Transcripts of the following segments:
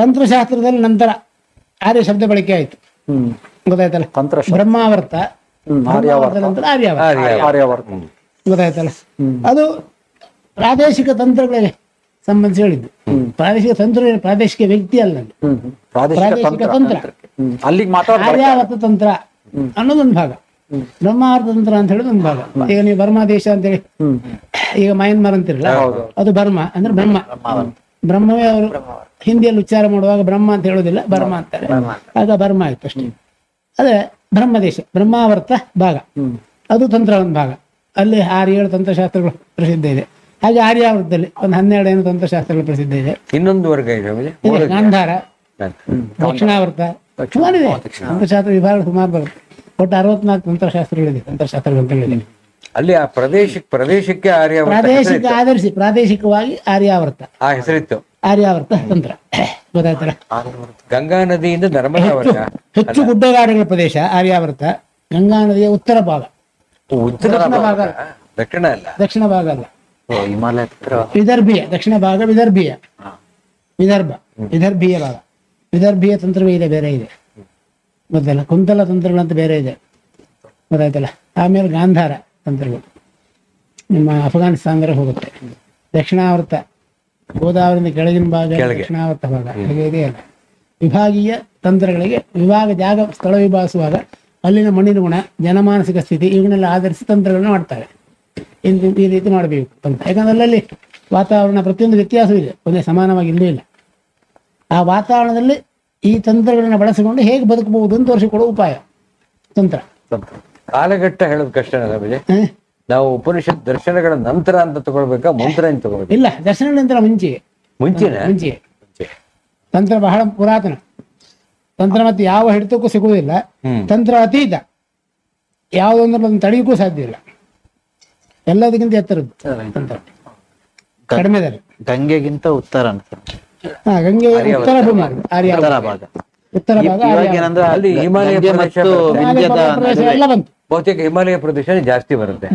ತಂತ್ರಶಾಸ್ತ್ರದಲ್ಲಿ ನಂತರ ಆರ್ಯ ಶಬ್ದ ಬಳಕೆ ಆಯ್ತು, ಗೊತ್ತಾಯ್ತಲ್ಲ. ಬ್ರಹ್ಮಾವರ್ತ, ನಂತರ ಆರ್ಯಾವರ್ತ, ಗೊತ್ತಾಯ್ತಲ್ಲ. ಅದು ಪ್ರಾದೇಶಿಕ ತಂತ್ರಗಳಿಗೆ ಸಂಬಂಧಿಸಿ ಹೇಳಿದ್ದು. ಪ್ರಾದೇಶಿಕ ತಂತ್ರ ಪ್ರಾದೇಶಿಕ ವ್ಯಕ್ತಿ ಅಲ್ಲ, ಪ್ರಾದೇಶಿಕ ತಂತ್ರ. ಆರ್ಯಾವರ್ತ ತಂತ್ರ ಅನ್ನೋದೊಂದು ಭಾಗ, ಬ್ರಹ್ಮಾವರ್ತ ತಂತ್ರ ಅಂತ ಹೇಳೋದು ಒಂದು ಭಾಗ. ಈಗ ನೀವು ಬರ್ಮಾ ದೇಶ ಅಂತೇಳಿ, ಈಗ ಮಯನ್ಮಾರ್ ಅಂತಿರಲ್ಲ, ಅದು ಬರ್ಮಾ ಅಂದ್ರೆ ಬ್ರಹ್ಮ. ಬ್ರಹ್ಮವೇ ಅವರು ಹಿಂದಿಯಲ್ಲಿ ಉಚ್ಚಾರ ಮಾಡುವಾಗ ಬ್ರಹ್ಮ ಅಂತ ಹೇಳೋದಿಲ್ಲ, ಬರ್ಮ ಅಂತಾರೆ. ಆಗ ಬರ್ಮ ಆಯ್ತು ಅಷ್ಟೇ. ಅದೇ ಬ್ರಹ್ಮದೇಶ, ಬ್ರಹ್ಮಾವರ್ತ ಭಾಗ, ಅದು ತಂತ್ರ ಒಂದು ಭಾಗ. ಅಲ್ಲಿ 6-7 ತಂತ್ರಶಾಸ್ತ್ರಗಳು ಪ್ರಸಿದ್ಧ ಇದೆ. ಹಾಗೆ ಆರ್ಯಾವರ್ತದಲ್ಲಿ ಒಂದು 12 ತಂತ್ರಶಾಸ್ತ್ರಗಳು ಪ್ರಸಿದ್ಧ ಇದೆ. ಇನ್ನೊಂದು ವರ್ಗ ಇದೆ, ಗಾಂಧಾರ, ದಕ್ಷಿಣಾವರ್ತ, ಸುಮಾರಿದೆ. ತಂತ್ರಶಾಸ್ತ್ರ ವಿಭಾಗ ಸುಮಾರು ಬರುತ್ತೆ. ಒಟ್ಟು 64 ತಂತ್ರಶಾಸ್ತ್ರಗಳಿದೆ, ತಂತ್ರಶಾಸ್ತ್ರ ಗ್ರಂಥಗಳಿದೆ. ಅಲ್ಲಿ ಆ ಪ್ರದೇಶಕ್ಕೆ ಪ್ರಾದೇಶಿಕ ಆಧರಿಸಿ ಪ್ರಾದೇಶಿಕವಾಗಿ ಆರ್ಯಾವರ್ತ ಹೆಸರಿತ್ತು, ಆರ್ಯಾವರ್ತ ತಂತ್ರ, ಗೊತ್ತಾಯ್ತಲ್ಲ. ಗಂಗಾ ನದಿಯಿಂದ ನರ್ಮದಾವರ್ತ ಹೆಚ್ಚು ಗುಡ್ಡಗಾಡುಗಳ ಪ್ರದೇಶ ಆರ್ಯಾವರ್ತ. ಗಂಗಾ ನದಿಯ ಉತ್ತರ ಭಾಗ, ಭಾಗ, ದಕ್ಷಿಣ ಭಾಗ ಅಲ್ಲ, ಹಿಮಾಲಯ, ವಿದರ್ಭೀಯ ದಕ್ಷಿಣ ಭಾಗ, ವಿದರ್ಭೀಯ ಭಾಗ. ವಿದರ್ಭೀಯ ತಂತ್ರವೇ ಇದೆ, ಬೇರೆ ಇದೆ, ಗೊತ್ತಲ್ಲ. ಕುಂತಲ ತಂತ್ರಗಳಂತ ಬೇರೆ ಇದೆ, ಗೊತ್ತಾಯ್ತಲ್ಲ. ಆಮೇಲೆ ಗಾಂಧಾರ ತಂತ್ರಗಳು ನಿಮ್ಮ ಅಫ್ಘಾನಿಸ್ತಾನದಲ್ಲಿ ಹೋಗುತ್ತೆ. ದಕ್ಷಿಣಾವರ್ತ ಗೋದಾವರಿಯಿಂದ ಕೆಳಗಿನ ಭಾಗ ದಕ್ಷಿಣಾವರ್ತ ಭಾಗ, ಹಾಗೆ ಇದೆಯಲ್ಲ. ವಿಭಾಗೀಯ ತಂತ್ರಗಳಿಗೆ ವಿಭಾಗ ಜಾಗ ಸ್ಥಳ ವಿಭಾಗಿಸುವಾಗ ಅಲ್ಲಿನ ಮಣ್ಣಿನ ಗುಣ, ಜನಮಾನಸಿಕ ಸ್ಥಿತಿ ಇವುಗಳನ್ನೆಲ್ಲ ಆಧರಿಸಿ ತಂತ್ರಗಳನ್ನ ಮಾಡ್ತಾರೆ. ಈ ರೀತಿ ಮಾಡಬೇಕು ತಂತ್ರ. ಯಾಕಂದ್ರೆ ಅಲ್ಲಲ್ಲಿ ವಾತಾವರಣ ಪ್ರತಿಯೊಂದು ವ್ಯತ್ಯಾಸವೂ ಇದೆ, ಒಂದೇ ಸಮಾನವಾಗಿ ಇಲ್ಲೂ ಇಲ್ಲ. ಆ ವಾತಾವರಣದಲ್ಲಿ ಈ ತಂತ್ರಗಳನ್ನ ಬಳಸಿಕೊಂಡು ಹೇಗೆ ಬದುಕಬಹುದು ಅಂತ ತೋರಿಸಿಕೊಡುವ ಉಪಾಯ ತಂತ್ರ. ಕಾಲಘಟ್ಟ ಹೇಳೋದು ಕಷ್ಟ ನಾವು ಉಪನಿಷತ್ ದರ್ಶನಗಳ ನಂತರ ಅಂತ ತಗೊಳ್ಬೇಕಾ, ಮಂತ್ರ ಅಂತ ತಗೊಳ್ಬೇಕು? ಇಲ್ಲ, ದರ್ಶನಗಳ ನಂತರ ಮುಂಚೆ ತಂತ್ರ ಬಹಳ ಪುರಾತನ ತಂತ್ರ. ಮತ್ತೆ ಯಾವ ಹಿಡಿತಕ್ಕೂ ಸಿಗುವುದಿಲ್ಲ. ತಂತ್ರ ಅತೀತ, ಯಾವುದೊಂದ್ರೆ ಅದನ್ನು ತಡೆಯಕ್ಕೂ ಸಾಧ್ಯ ಇಲ್ಲ. ಎಲ್ಲದಕ್ಕಿಂತ ಎತ್ತರದ್ದು ತಂತ್ರ, ಕಡಿಮೆದಲ್ಲಿ. ಗಂಗೆಗಿಂತ ಉತ್ತರ ಗಂಗೆ ಉತ್ತರ ಭೂಮಿ, ಉತ್ತರ ಭಾಗ. ಅಲ್ಲಿ ಹಿಮಾಲಯ ಪ್ರದೇಶ ಎಲ್ಲ ಬಂತು. ಬಹುತೇಕ ಹಿಮಾಲಯ ಪ್ರದೇಶ ಜಾಸ್ತಿ ಬರುತ್ತೆ.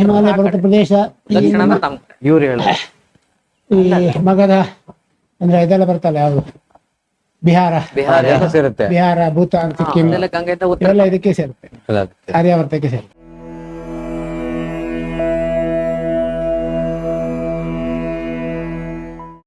ಹಿಮಾಲಯ ಪರ್ವತ ಪ್ರದೇಶ, ಇವ್ರು ಹೇಳ ಈ ಮಗಧ ಅಂದ್ರೆ ಇದೆಲ್ಲ ಬರ್ತಲ್ಲ, ಯಾವುದು ಬಿಹಾರ ಸೇರುತ್ತೆ, ಬಿಹಾರ, ಭೂತಾನ್, ಸಿಕ್ಕಿಂ, ಇವೆಲ್ಲ ಇದಕ್ಕೆ ಸೇರುತ್ತೆ, ಆರ್ಯಾವರ್ತಕ್ಕೆ ಸೇರುತ್ತೆ.